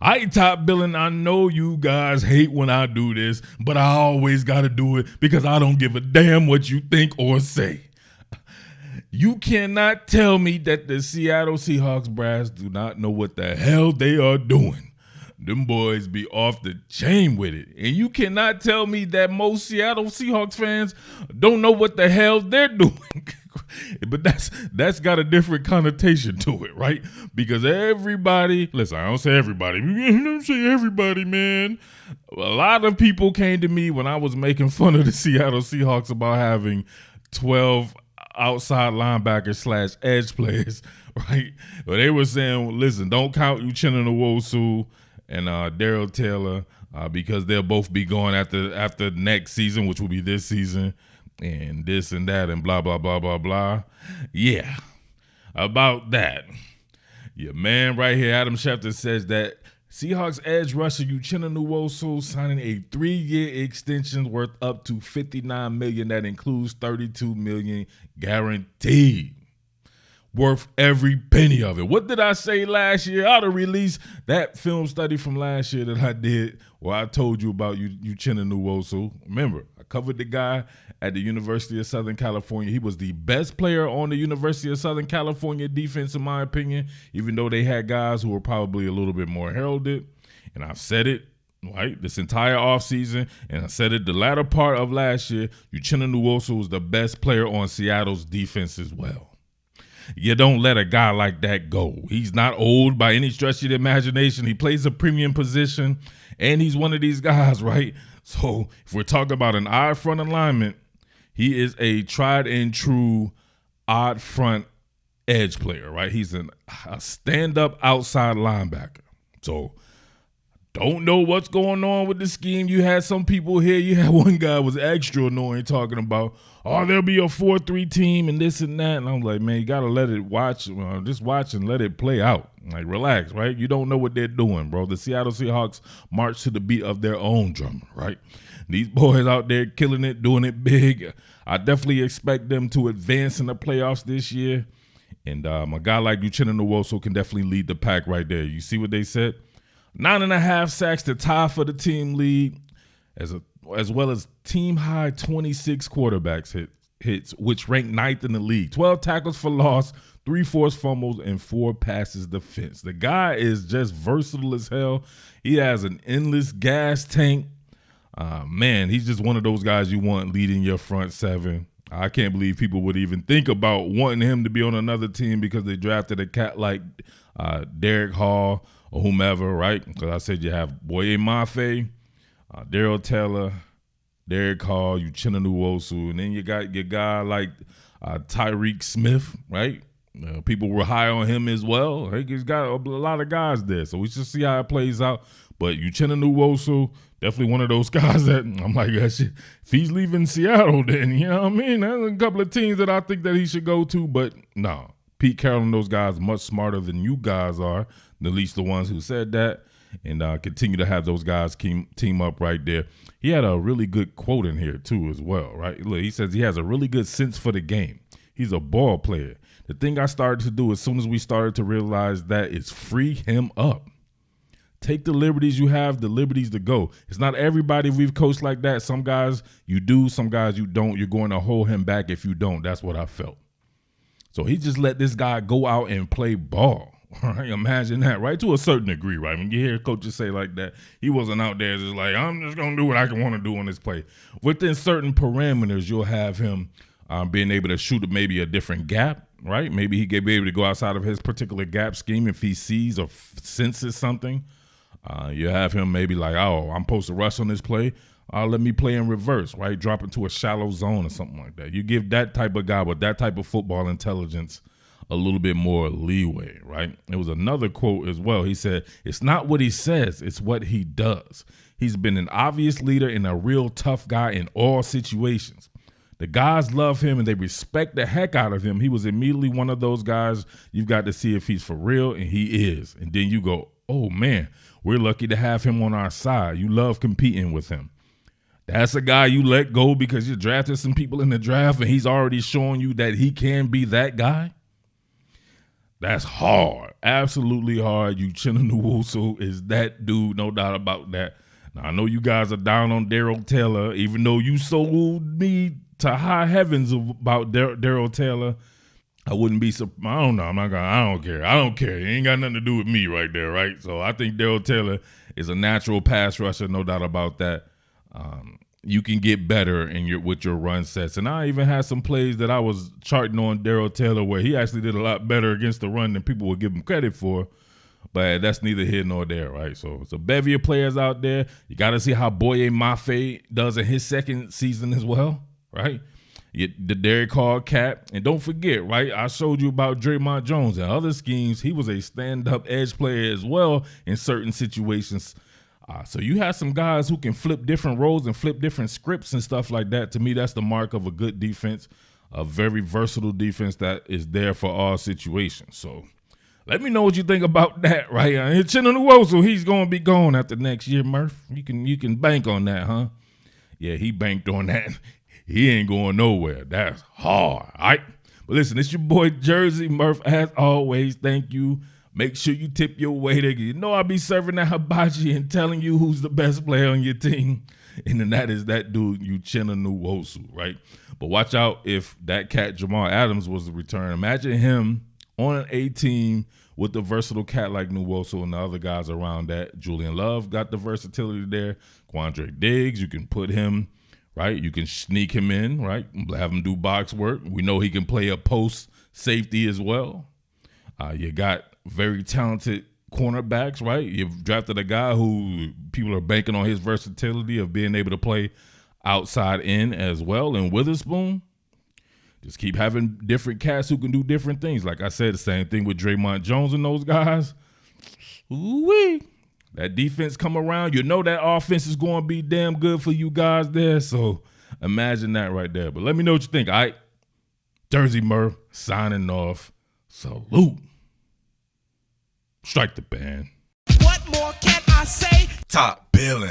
All right, Top Billin, I know you guys hate when I do this, but I always got to do it because I don't give a damn what you think or say. You cannot tell me that the Seattle Seahawks brass do not know what the hell they are doing. Them boys be off the chain with it. And you cannot tell me that most Seattle Seahawks fans don't know what the hell they're doing. But that's got a different connotation to it, right? Because everybody, listen, I don't say everybody. I don't say everybody, man. A lot of people came to me when I was making fun of the Seattle Seahawks about having 12 outside linebackers / edge players, right? But they were saying, listen, don't count Uchenna Nwosu and Daryl Taylor because they'll both be going after next season, which will be this season, and this and that and blah, blah, blah, blah, blah. Yeah, about that. Your man right here, Adam Schefter, says that Seahawks edge rusher Uchenna Nwosu signing a 3-year extension worth up to $59 million. That includes $32 million guaranteed. Worth every penny of it. What did I say last year? I ought to release that film study from last year that I did where I told you about Uchenna Nwosu. Remember, I covered the guy at the University of Southern California. He was the best player on the University of Southern California defense, in my opinion, even though they had guys who were probably a little bit more heralded. And I've said it, right, this entire offseason, and I said it the latter part of last year, Uchenna Nwosu was the best player on Seattle's defense as well. You don't let a guy like that go. He's not old by any stretch of the imagination. He plays a premium position, and he's one of these guys, right? So if we're talking about an odd front alignment, he is a tried and true odd front edge player, right? He's a stand-up outside linebacker. So don't know what's going on with the scheme. You had some people here. You had one guy was extra annoying talking about, oh, there'll be a 4-3 team and this and that. And I'm like, man, you got to let it just watch and let it play out. Like, relax, right? You don't know what they're doing, bro. The Seattle Seahawks march to the beat of their own drummer, right? These boys out there killing it, doing it big. I definitely expect them to advance in the playoffs this year. And a guy like Uchenna Nwosu can definitely lead the pack right there. You see what they said? 9.5 sacks to tie for the team lead, as well as team high 26 quarterbacks hits, which ranked 9th in the league. 12 tackles for loss, 3 forced fumbles, and 4 passes defense. The guy is just versatile as hell. He has an endless gas tank. Man, he's just one of those guys you want leading your front seven. I can't believe people would even think about wanting him to be on another team because they drafted a cat like Derek Hall or whomever, right? Because I said you have Boye Mafe, Daryl Taylor, Derek Hall, Uchenna Nwosu, and then you got your guy like Tyreek Smith, right? People were high on him as well. He's got a lot of guys there, so we should see how it plays out. But Uchenna Nwosu, definitely one of those guys that I'm like, if he's leaving Seattle, then, you know what I mean? There's a couple of teams that I think that he should go to, but no. Pete Carroll and those guys much smarter than you guys are, at least the ones who said that, and continue to have those guys team up right there. He had a really good quote in here, too, as well, right? Look, he says he has a really good sense for the game. He's a ball player. The thing I started to do as soon as we started to realize that is free him up. Take the liberties you have, the liberties to go. It's not everybody we've coached like that. Some guys you do, some guys you don't. You're going to hold him back if you don't. That's what I felt. So he just let this guy go out and play ball. Right? Imagine that, right? To a certain degree, right? When you hear coaches say like that, he wasn't out there just like, I'm just going to do what I want to do on this play. Within certain parameters, you'll have him being able to shoot maybe a different gap, right? Maybe he could be able to go outside of his particular gap scheme if he sees or senses something. You have him maybe like, oh, I'm supposed to rush on this play. Let me play in reverse, right? Drop into a shallow zone or something like that. You give that type of guy with that type of football intelligence a little bit more leeway, right? There was another quote as well. He said, it's not what he says, it's what he does. He's been an obvious leader and a real tough guy in all situations. The guys love him and they respect the heck out of him. He was immediately one of those guys you've got to see if he's for real, and he is. And then you go, oh, man, we're lucky to have him on our side. You love competing with him. That's a guy you let go because you drafted some people in the draft and he's already showing you that he can be that guy. That's hard. Absolutely hard. Uchenna Nwosu is that dude, no doubt about that. Now, I know you guys are down on Darrell Taylor, even though you sold me to high heavens about Darrell Taylor. I wouldn't be surprised. I don't know. I don't care. I don't care. It ain't got nothing to do with me right there, right? So I think Darrell Taylor is a natural pass rusher, no doubt about that. You can get better with your run sets. And I even had some plays that I was charting on Darrell Taylor where he actually did a lot better against the run than people would give him credit for. But that's neither here nor there, right? So it's a bevy of players out there. You got to see how Boye Mafe does in his second season as well, right? The Derek Carr cat. And don't forget, right, I showed you about Draymond Jones and other schemes. He was a stand-up edge player as well in certain situations. So you have some guys who can flip different roles and flip different scripts and stuff like that. To me, that's the mark of a good defense, a very versatile defense that is there for all situations. So let me know what you think about that, right? Uchenna Nwosu, he's going to be gone after next year, Murf. You can bank on that, huh? Yeah, he banked on that. He ain't going nowhere. That's hard, all right? But listen, it's your boy Jersey Murf. As always, thank you. Make sure you tip your waiter. You know I'll be serving that hibachi and telling you who's the best player on your team. And then that is that dude, Uchenna Nwosu, right? But watch out if that cat Jamal Adams was the return. Imagine him on an A team with the versatile cat like Nwosu and the other guys around that. Julian Love got the versatility there. Quandre Diggs, you can put him, right? You can sneak him in, right? Have him do box work. We know he can play a post safety as well. You got very talented cornerbacks, right? You've drafted a guy who people are banking on his versatility of being able to play outside in as well. And Witherspoon, just keep having different cats who can do different things. Like I said, the same thing with Draymond Jones and those guys. Ooh-wee. That defense come around, you know that offense is going to be damn good for you guys there. So imagine that right there. But let me know what you think, all right? Jersey Murf signing off. Salute. Strike the band. What more can I say? Top Billin.